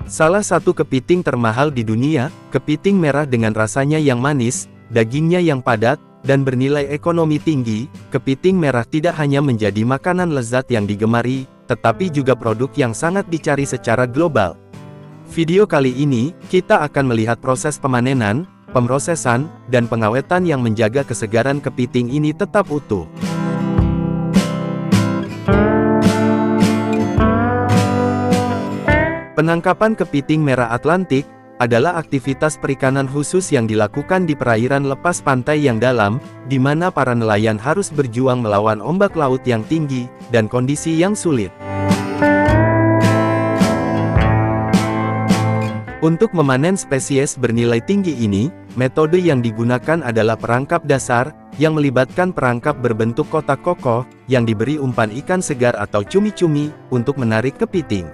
Salah satu kepiting termahal di dunia, kepiting merah dengan rasanya yang manis, dagingnya yang padat, dan bernilai ekonomi tinggi. Kepiting merah tidak hanya menjadi makanan lezat yang digemari, tetapi juga produk yang sangat dicari secara global. Video kali ini, kita akan melihat proses pemanenan, pemrosesan, dan pengawetan yang menjaga kesegaran kepiting ini tetap utuh. Penangkapan kepiting merah Atlantik adalah aktivitas perikanan khusus yang dilakukan di perairan lepas pantai yang dalam, di mana para nelayan harus berjuang melawan ombak laut yang tinggi dan kondisi yang sulit. Untuk memanen spesies bernilai tinggi ini, metode yang digunakan adalah perangkap dasar, yang melibatkan perangkap berbentuk kotak kokoh, yang diberi umpan ikan segar atau cumi-cumi, untuk menarik kepiting.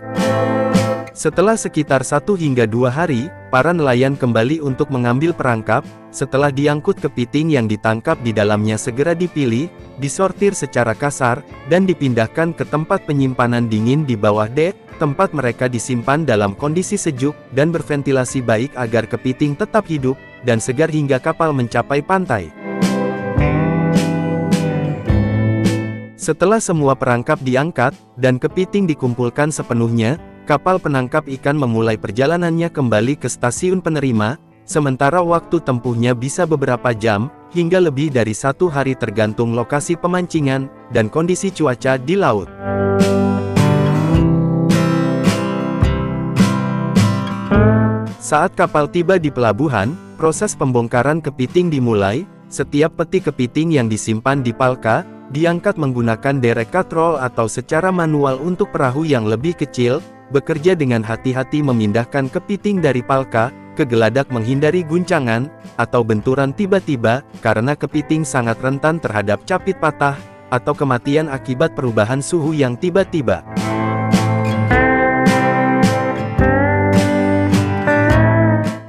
Setelah sekitar 1 hingga 2 hari, para nelayan kembali untuk mengambil perangkap. Setelah diangkut, kepiting yang ditangkap di dalamnya segera dipilih, disortir secara kasar, dan dipindahkan ke tempat penyimpanan dingin di bawah dek. Tempat mereka disimpan dalam kondisi sejuk, dan berventilasi baik agar kepiting tetap hidup, dan segar hingga kapal mencapai pantai. Setelah semua perangkap diangkat, dan kepiting dikumpulkan sepenuhnya, kapal penangkap ikan memulai perjalanannya kembali ke stasiun penerima, sementara waktu tempuhnya bisa beberapa jam, hingga lebih dari 1 hari tergantung lokasi pemancingan, dan kondisi cuaca di laut. Saat kapal tiba di pelabuhan, proses pembongkaran kepiting dimulai. Setiap peti kepiting yang disimpan di palka, diangkat menggunakan derek katrol atau secara manual untuk perahu yang lebih kecil, bekerja dengan hati-hati memindahkan kepiting dari palka ke geladak menghindari guncangan atau benturan tiba-tiba, karena kepiting sangat rentan terhadap capit patah atau kematian akibat perubahan suhu yang tiba-tiba.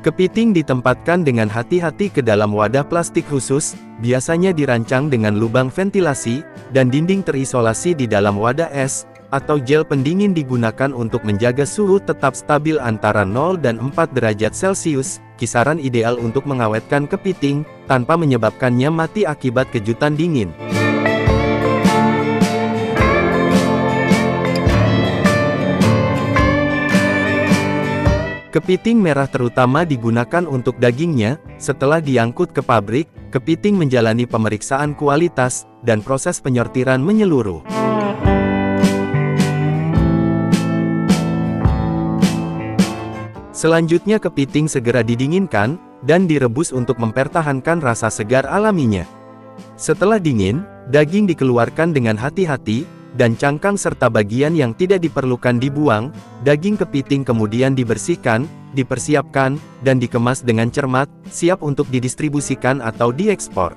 Kepiting ditempatkan dengan hati-hati ke dalam wadah plastik khusus, biasanya dirancang dengan lubang ventilasi, dan dinding terisolasi di dalam wadah es, atau gel pendingin digunakan untuk menjaga suhu tetap stabil antara 0 dan 4 derajat Celcius, kisaran ideal untuk mengawetkan kepiting, tanpa menyebabkannya mati akibat kejutan dingin. Kepiting merah terutama digunakan untuk dagingnya. Setelah diangkut ke pabrik, kepiting menjalani pemeriksaan kualitas, dan proses penyortiran menyeluruh. Selanjutnya kepiting segera didinginkan, dan direbus untuk mempertahankan rasa segar alaminya. Setelah dingin, daging dikeluarkan dengan hati-hati, dan cangkang serta bagian yang tidak diperlukan dibuang. Daging kepiting kemudian dibersihkan, dipersiapkan, dan dikemas dengan cermat, siap untuk didistribusikan atau diekspor.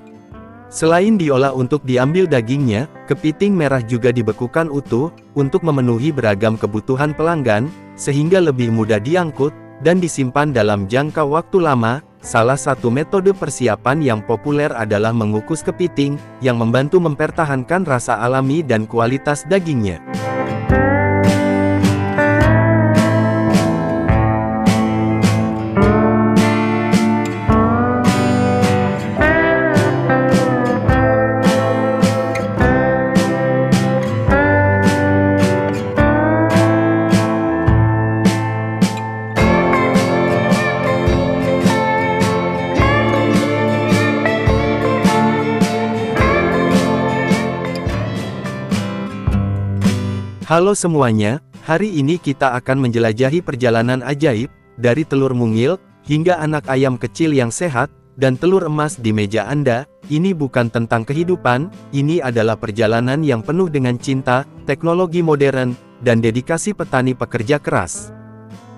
Selain diolah untuk diambil dagingnya, kepiting merah juga dibekukan utuh, untuk memenuhi beragam kebutuhan pelanggan, sehingga lebih mudah diangkut, dan disimpan dalam jangka waktu lama. Salah satu metode persiapan yang populer adalah mengukus kepiting, yang membantu mempertahankan rasa alami dan kualitas dagingnya. Halo semuanya, hari ini kita akan menjelajahi perjalanan ajaib, dari telur mungil, hingga anak ayam kecil yang sehat, dan telur emas di meja Anda. Ini bukan tentang kehidupan, ini adalah perjalanan yang penuh dengan cinta, teknologi modern, dan dedikasi petani pekerja keras.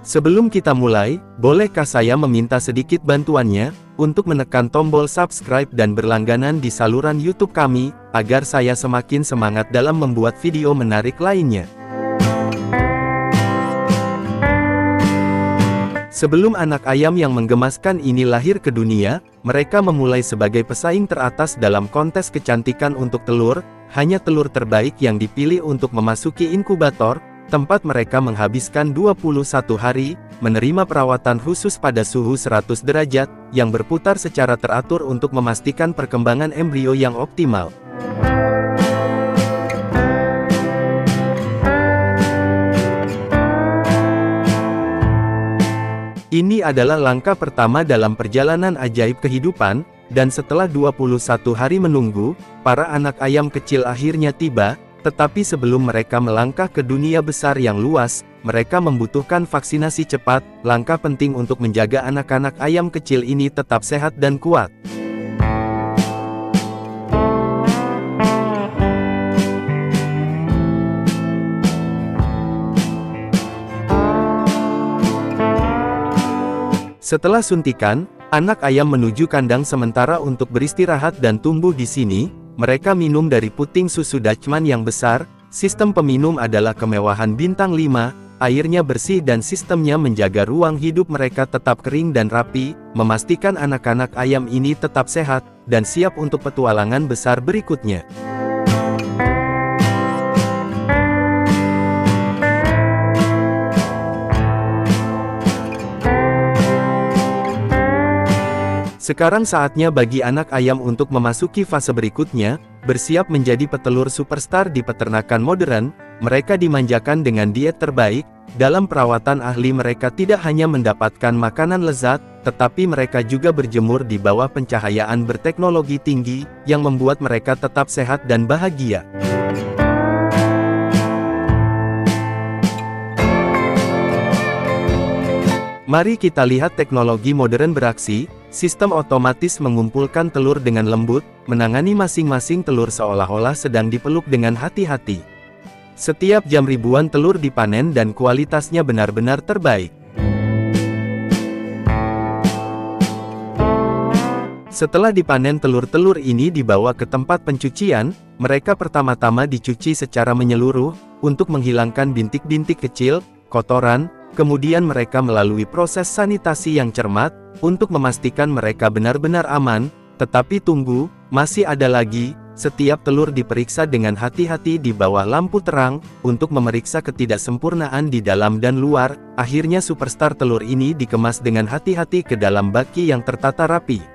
Sebelum kita mulai, bolehkah saya meminta sedikit bantuannya, untuk menekan tombol subscribe dan berlangganan di saluran YouTube kami, agar saya semakin semangat dalam membuat video menarik lainnya. Sebelum anak ayam yang menggemaskan ini lahir ke dunia, mereka memulai sebagai pesaing teratas dalam kontes kecantikan untuk telur. Hanya telur terbaik yang dipilih untuk memasuki inkubator. tempat mereka menghabiskan 21 hari, menerima perawatan khusus pada suhu 100 derajat, yang berputar secara teratur untuk memastikan perkembangan embrio yang optimal. Ini adalah langkah pertama dalam perjalanan ajaib kehidupan, dan setelah 21 hari menunggu, para anak ayam kecil akhirnya tiba, tetapi sebelum mereka melangkah ke dunia besar yang luas, mereka membutuhkan vaksinasi cepat, langkah penting untuk menjaga anak-anak ayam kecil ini tetap sehat dan kuat. Setelah suntikan, anak ayam menuju kandang sementara untuk beristirahat dan tumbuh di sini. Mereka minum dari puting susu Dutchman yang besar. Sistem peminum adalah kemewahan bintang 5, airnya bersih dan sistemnya menjaga ruang hidup mereka tetap kering dan rapi, memastikan anak-anak ayam ini tetap sehat, dan siap untuk petualangan besar berikutnya. Sekarang saatnya bagi anak ayam untuk memasuki fase berikutnya, bersiap menjadi petelur superstar di peternakan modern. Mereka dimanjakan dengan diet terbaik. Dalam perawatan ahli mereka tidak hanya mendapatkan makanan lezat, tetapi mereka juga berjemur di bawah pencahayaan berteknologi tinggi, yang membuat mereka tetap sehat dan bahagia. Mari kita lihat teknologi modern beraksi. Sistem otomatis mengumpulkan telur dengan lembut, menangani masing-masing telur seolah-olah sedang dipeluk dengan hati-hati. Setiap jam ribuan telur dipanen dan kualitasnya benar-benar terbaik. Setelah dipanen telur-telur ini dibawa ke tempat pencucian, mereka pertama-tama dicuci secara menyeluruh, untuk menghilangkan bintik-bintik kecil, kotoran, kemudian mereka melalui proses sanitasi yang cermat, untuk memastikan mereka benar-benar aman. Tetapi tunggu, masih ada lagi. Setiap telur diperiksa dengan hati-hati di bawah lampu terang, untuk memeriksa ketidaksempurnaan di dalam dan luar. Akhirnya superstar telur ini dikemas dengan hati-hati ke dalam baki yang tertata rapi.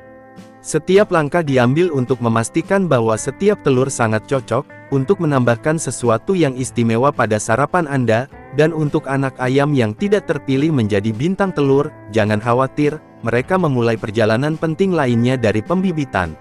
Setiap langkah diambil untuk memastikan bahwa setiap telur sangat cocok, untuk menambahkan sesuatu yang istimewa pada sarapan Anda. Dan untuk anak ayam yang tidak terpilih menjadi bintang telur, jangan khawatir, mereka memulai perjalanan penting lainnya dari pembibitan.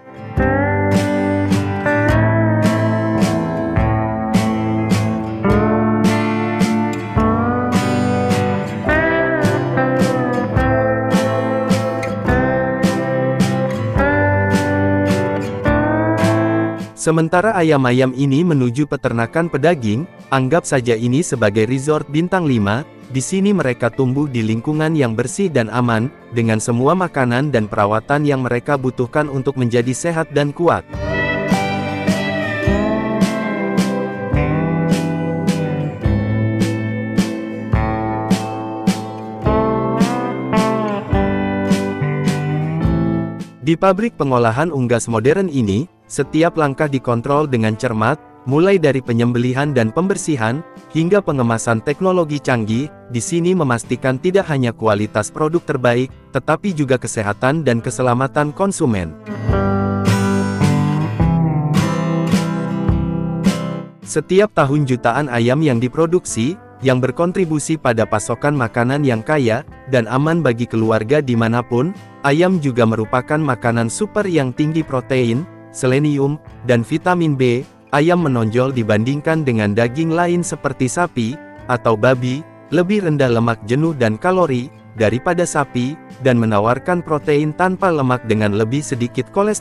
Sementara ayam-ayam ini menuju peternakan pedaging, anggap saja ini sebagai resort bintang 5, di sini mereka tumbuh di lingkungan yang bersih dan aman, dengan semua makanan dan perawatan yang mereka butuhkan untuk menjadi sehat dan kuat. Di pabrik pengolahan unggas modern ini, setiap langkah dikontrol dengan cermat, mulai dari penyembelihan dan pembersihan, hingga pengemasan teknologi canggih. Di sini memastikan tidak hanya kualitas produk terbaik, tetapi juga kesehatan dan keselamatan konsumen. Setiap tahun jutaan ayam yang diproduksi, yang berkontribusi pada pasokan makanan yang kaya dan aman bagi keluarga dimanapun. Ayam juga merupakan makanan super yang tinggi protein, selenium, dan vitamin B. Ayam menonjol dibandingkan dengan daging lain seperti sapi atau babi, lebih rendah lemak jenuh dan kalori daripada sapi, dan menawarkan protein tanpa lemak dengan lebih sedikit kolesterol.